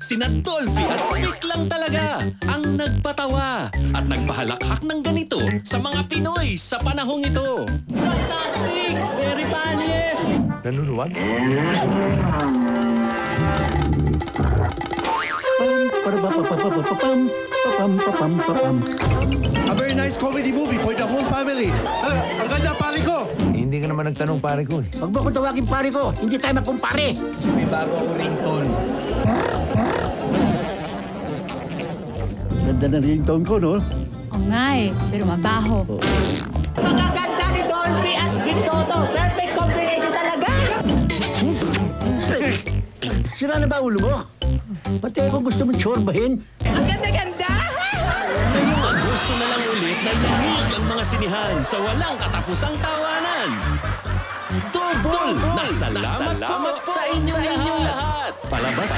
Sina Dolphy at Vic lang talaga ang nagpatawa at nagpahalakhak ng ganito sa mga Pinoy sa panahong ito. Fantastic! Very funny! Nanunuwag? A very nice comedy movie for the whole family. Ang ganda pali ko. Hindi ka naman nagtanong pare ko eh. Huwag mo kong tawagin pare ko. Hindi tayo magkumpare. May bago akong ringtone. Ganda na ringtone ko, no? Oo nga eh, pero mabaho. Magaganda ni Dolphy at Vic Soto. Perfect combination talaga! Sira na ba ulo mo? Pati ako gusto mong tsorbahin. Ang ganda-ganda! Ngayong Agosto na lang ulit na yanig ang mga sinihan sa walang katapusang tawanan. Tol, na salamat po sa inyong lahat. Palabas